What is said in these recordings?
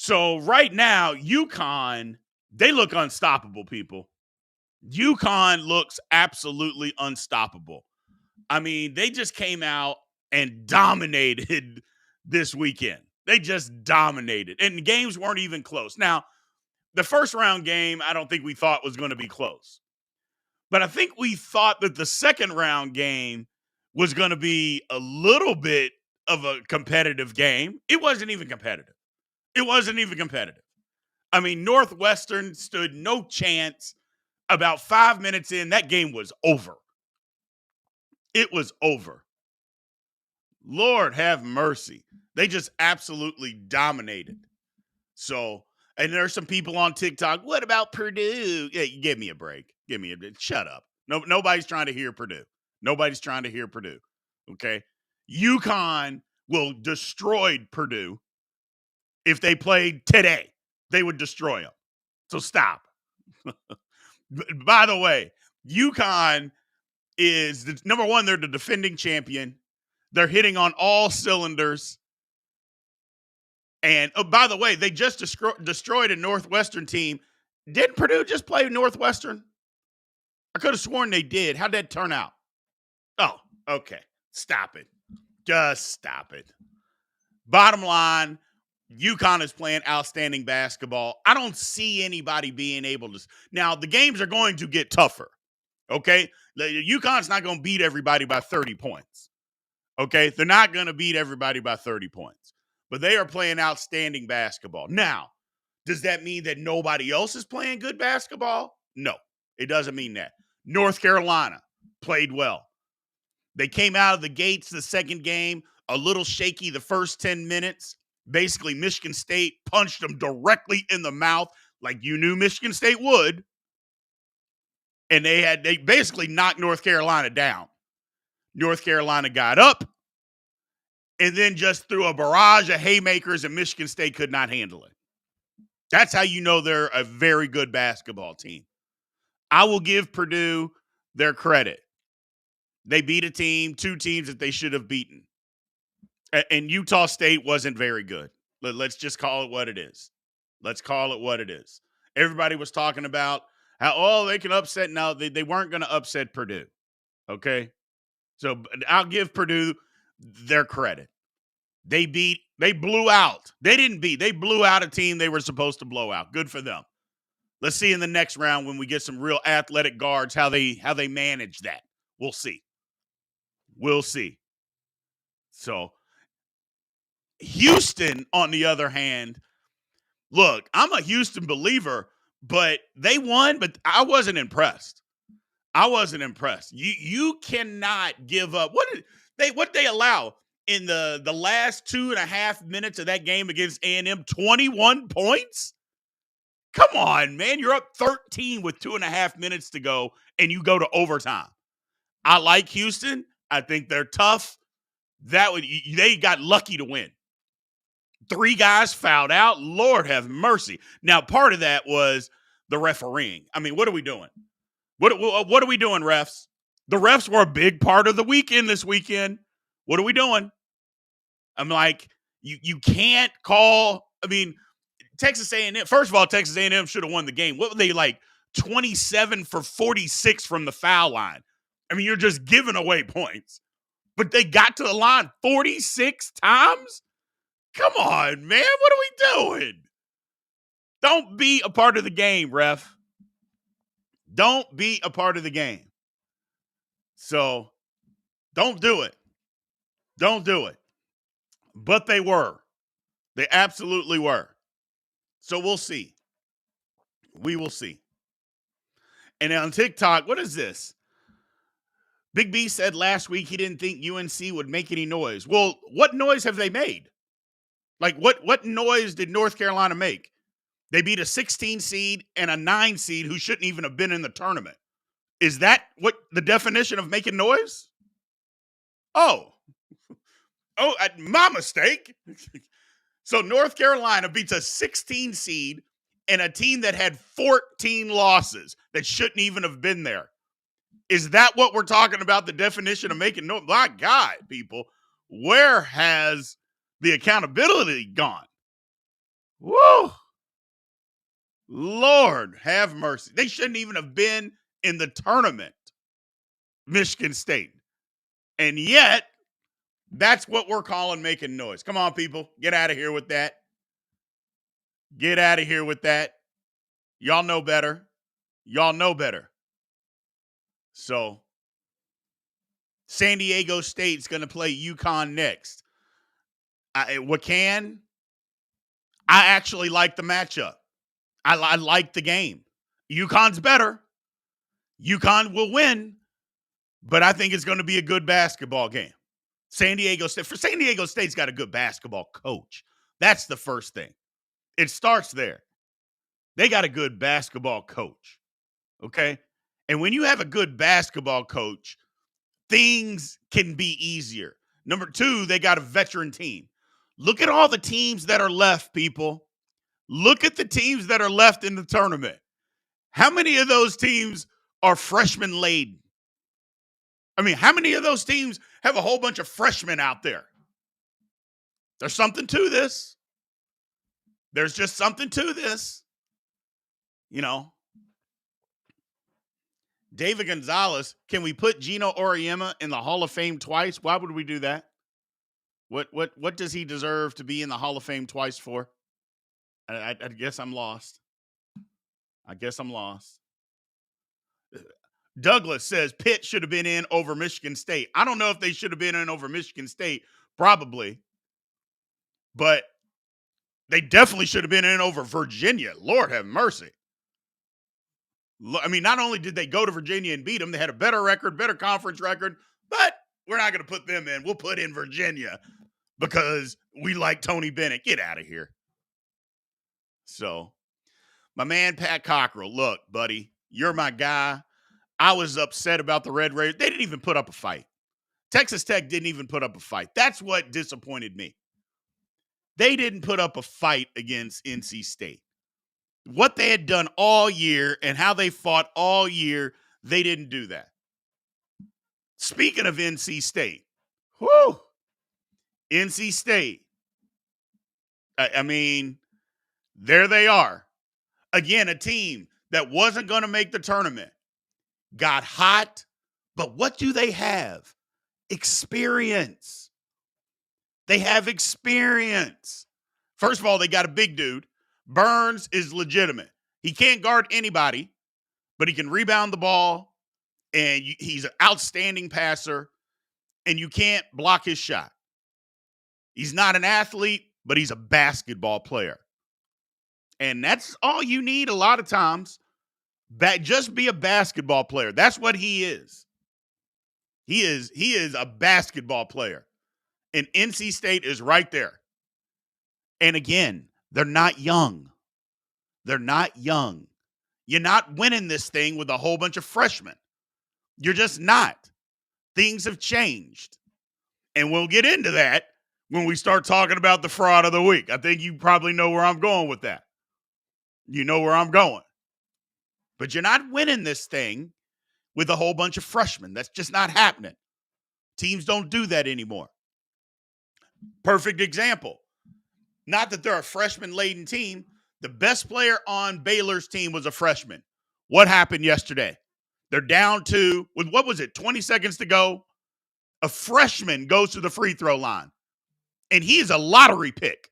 So right now, UConn, they look unstoppable, people. UConn looks absolutely unstoppable. I mean, they just came out and dominated this weekend. They just dominated. And the games weren't even close. Now, the first round game, I don't think we thought was going to be close. But I think we thought that the second round game was going to be a little bit of a competitive game. It wasn't even competitive. It wasn't even competitive. I mean, Northwestern stood no chance. About 5 minutes in, that game was over. It was over. Lord have mercy. They just absolutely dominated. So, and there's some people on TikTok. What about Purdue? Yeah, give me a break. Give me a break. Shut up. No, nobody's trying to hear Purdue. Nobody's trying to hear Purdue. Okay. UConn will destroy Purdue if they played today. They would destroy them. So stop. By the way, UConn is the number one. They're the defending champion. They're hitting on all cylinders. And by the way, they just destroyed a Northwestern team. Didn't Purdue just play Northwestern? I could have sworn they did. How'd that turn out? Oh, okay. Stop it. Just stop it. Bottom line, UConn is playing outstanding basketball. I don't see anybody being able to. Now, the games are going to get tougher. Okay? UConn's not going to beat everybody by 30 points. Okay? They're not going to beat everybody by 30 points. But they are playing outstanding basketball. Now, does that mean that nobody else is playing good basketball? No, it doesn't mean that. North Carolina played well. They came out of the gates the second game, a little shaky the first 10 minutes. Basically, Michigan State punched them directly in the mouth like you knew Michigan State would. And they basically knocked North Carolina down. North Carolina got up and then just threw a barrage of haymakers, and Michigan State could not handle it. That's how you know they're a very good basketball team. I will give Purdue their credit. They beat a team, two teams that they should have beaten. And Utah State wasn't very good. Let's just call it what it is. Let's call it what it is. Everybody was talking about how, they can upset. No, they weren't going to upset Purdue. Okay? So I'll give Purdue their credit. They blew out. They blew out a team they were supposed to blow out. Good for them. Let's see in the next round when we get some real athletic guards how they manage that. We'll see. We'll see. So Houston, on the other hand, look, I'm a Houston believer, but they won, but I wasn't impressed. You cannot give up. What they allow in the last 2.5 minutes of that game against A&M? 21 points? Come on, man. You're up 13 with 2.5 minutes to go, and you go to overtime. I like Houston. I think they're tough. They got lucky to win. 3 guys fouled out. Lord have mercy. Now, part of that was the refereeing. I mean, what are we doing? What are we doing, refs? The refs were a big part of the weekend this weekend. What are we doing? I'm like, you can't call. I mean, Texas A&M. First of all, Texas A&M should have won the game. What were they, like 27 for 46 from the foul line? I mean, you're just giving away points. But they got to the line 46 times? Come on, man. What are we doing? Don't be a part of the game, ref. Don't be a part of the game. So, don't do it. Don't do it. But they were. They absolutely were. So, we'll see. We will see. And on TikTok, what is this? Big B said last week he didn't think UNC would make any noise. Well, what noise have they made? Like, what noise did North Carolina make? They beat a 16 seed and a 9 seed who shouldn't even have been in the tournament. Is that what the definition of making noise? Oh, my mistake. So North Carolina beats a 16 seed and a team that had 14 losses that shouldn't even have been there. Is that what we're talking about, the definition of making noise? My God, people, where has the accountability gone? Woo! Lord have mercy. They shouldn't even have been in the tournament, Michigan State. And yet, that's what we're calling making noise. Come on, people. Get out of here with that. Get out of here with that. Y'all know better. Y'all know better. So, San Diego State's going to play UConn next. I actually like the matchup. I like the game. UConn's better. UConn will win, but I think it's going to be a good basketball game. San Diego State's got a good basketball coach. That's the first thing. It starts there. They got a good basketball coach. Okay? And when you have a good basketball coach, things can be easier. Number two, they got a veteran team. Look at all the teams that are left, people. Look at the teams that are left in the tournament. How many of those teams are freshman laden? I mean, how many of those teams have a whole bunch of freshmen out there? There's something to this. There's just something to this. You know, David Gonzalez, can we put Gino Auriemma in the Hall of Fame twice? Why would we do that? What does he deserve to be in the Hall of Fame twice for? I guess I'm lost. Douglas says Pitt should have been in over Michigan State. I don't know if they should have been in over Michigan State, probably. But they definitely should have been in over Virginia. Lord have mercy. I mean, not only did they go to Virginia and beat them, they had a better record, better conference record, but we're not going to put them in. We'll put in Virginia because we like Tony Bennett. Get out of here. So, my man, Pat Cockrell, look, buddy, you're my guy. I was upset about the Red Raiders. They didn't even put up a fight. Texas Tech didn't even put up a fight. That's what disappointed me. They didn't put up a fight against NC State. What they had done all year and how they fought all year, they didn't do that. Speaking of NC State, NC State. I mean, there they are. Again, a team that wasn't going to make the tournament. Got hot, but what do they have? Experience. They have experience. First of all, they got a big dude. Burns is legitimate. He can't guard anybody, but he can rebound the ball, and he's an outstanding passer, and you can't block his shot. He's not an athlete, but he's a basketball player. And that's all you need a lot of times. Just be a basketball player. That's what he is. He is a basketball player. And NC State is right there. And again, they're not young. They're not young. You're not winning this thing with a whole bunch of freshmen. You're just not. Things have changed. And we'll get into that when we start talking about the fraud of the week. I think you probably know where I'm going with that. You know where I'm going. But you're not winning this thing with a whole bunch of freshmen. That's just not happening. Teams don't do that anymore. Perfect example. Not that they're a freshman-laden team. The best player on Baylor's team was a freshman. What happened yesterday? They're down to, with what was it, 20 seconds to go? A freshman goes to the free throw line. And he is a lottery pick.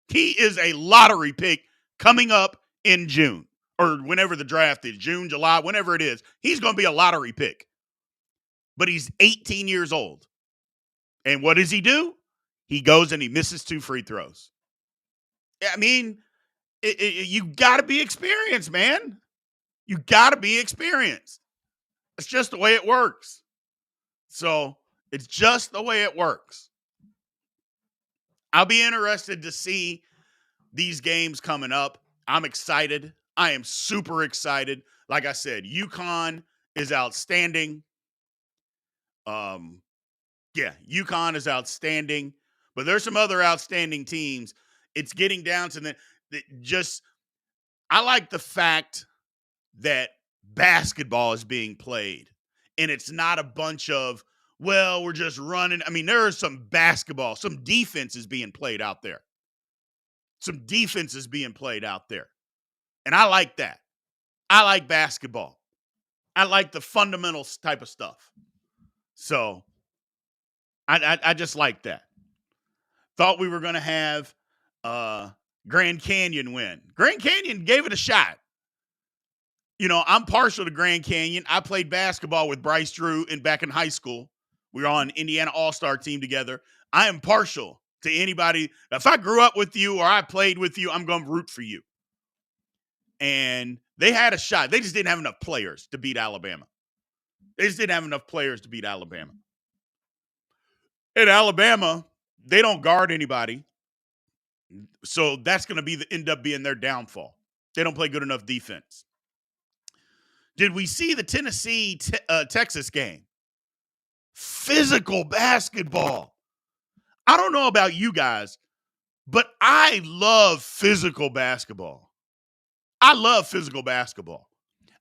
He is a lottery pick coming up in June. Or whenever the draft is, June, July, whenever it is. He's going to be a lottery pick. But he's 18 years old. And what does he do? He goes and he misses 2 free throws. I mean, you got to be experienced, man. You got to be experienced. It's just the way it works. So, it's just the way it works. I'll be interested to see these games coming up. I'm excited. I am super excited. Like I said, UConn is outstanding. UConn is outstanding. But there's some other outstanding teams. It's getting down to I like the fact that basketball is being played. And it's not a bunch of, well, we're just running. I mean, there is some basketball, some defense is being played out there. Some defense is being played out there. And I like that. I like basketball. I like the fundamentals type of stuff. So I just like that. Thought we were going to have Grand Canyon win. Grand Canyon gave it a shot. You know, I'm partial to Grand Canyon. I played basketball with Bryce Drew back in high school. We were on Indiana All-Star team together. I am partial to anybody. If I grew up with you or I played with you, I'm going to root for you. And they had a shot. They just didn't have enough players to beat Alabama. They just didn't have enough players to beat Alabama. In Alabama, they don't guard anybody. So that's going to end up being their downfall. They don't play good enough defense. Did we see the Tennessee Texas game? Physical basketball. I don't know about you guys, but I love physical basketball. I love physical basketball.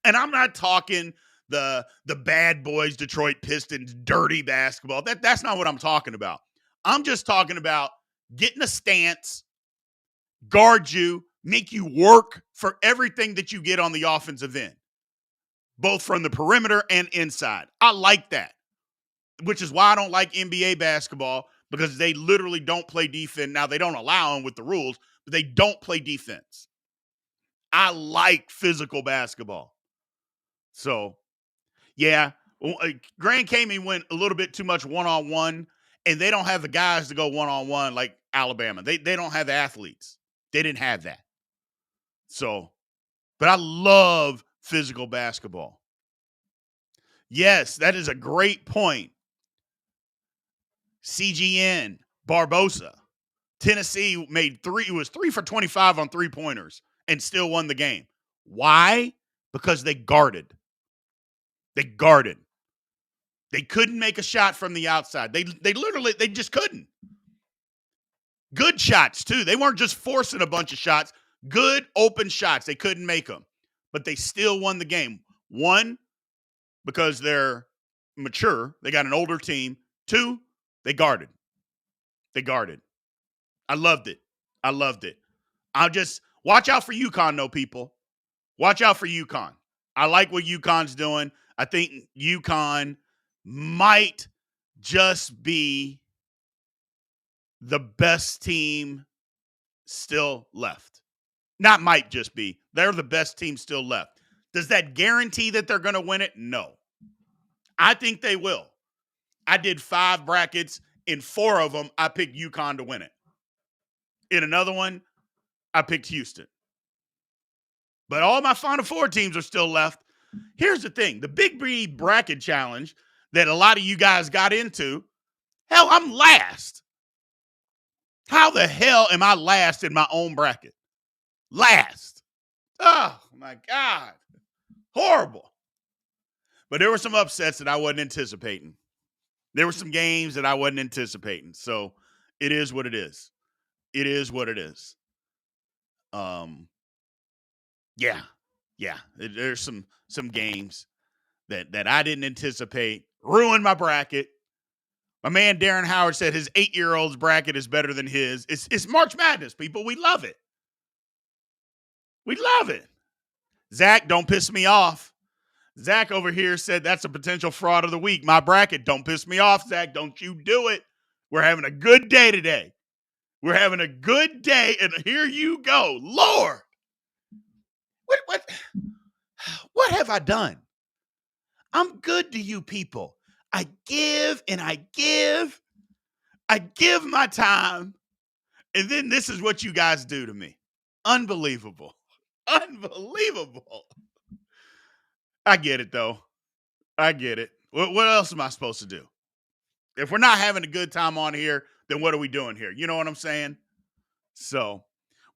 And I'm not talking the bad boys, Detroit Pistons, dirty basketball. That's not what I'm talking about. I'm just talking about getting a stance, guard you, make you work for everything that you get on the offensive end, both from the perimeter and inside. I like that, which is why I don't like NBA basketball, because they literally don't play defense. Now, they don't allow them with the rules, but they don't play defense. I like physical basketball. So, yeah, Grand Canyon went a little bit too much one-on-one, and they don't have the guys to go one-on-one like Alabama. They don't have the athletes. They didn't have that. So, but I love physical basketball. Yes, that is a great point. CGN, Barbosa. Tennessee made three. It was 3 for 25 on three-pointers and still won the game. Why? Because they guarded. They guarded. They couldn't make a shot from the outside. They just couldn't. Good shots, too. They weren't just forcing a bunch of shots. Good open shots. They couldn't make them. But they still won the game. One, because they're mature. They got an older team. Two, they guarded. They guarded. I loved it. I loved it. I'll just watch out for UConn, though, people. Watch out for UConn. I like what UConn's doing. I think UConn might just be the best team still left. Not might just be. They're the best team still left. Does that guarantee that they're going to win it? No. I think they will. I did 5 brackets. In 4 of them, I picked UConn to win it. In another one, I picked Houston. But all my Final Four teams are still left. Here's the thing. The Big B bracket challenge that a lot of you guys got into, hell, I'm last. How the hell am I last in my own bracket? Last. Oh, my God. Horrible. But there were some upsets that I wasn't anticipating. There were some games that I wasn't anticipating. So it is what it is. It is what it is. Yeah. There's some games that I didn't anticipate. Ruined my bracket. My man Darren Howard said his 8-year-old's bracket is better than his. It's March Madness, people. We love it. We love it. Zach, don't piss me off. Zach over here said that's a potential fraud of the week. My bracket, don't piss me off, Zach. Don't you do it. We're having a good day today. We're having a good day, and here you go. Lord. What have I done? I'm good to you people. I give and I give. I give my time, and then this is what you guys do to me. Unbelievable. Unbelievable. I get it, though. I get it. What else am I supposed to do? If we're not having a good time on here, then what are we doing here? You know what I'm saying? So,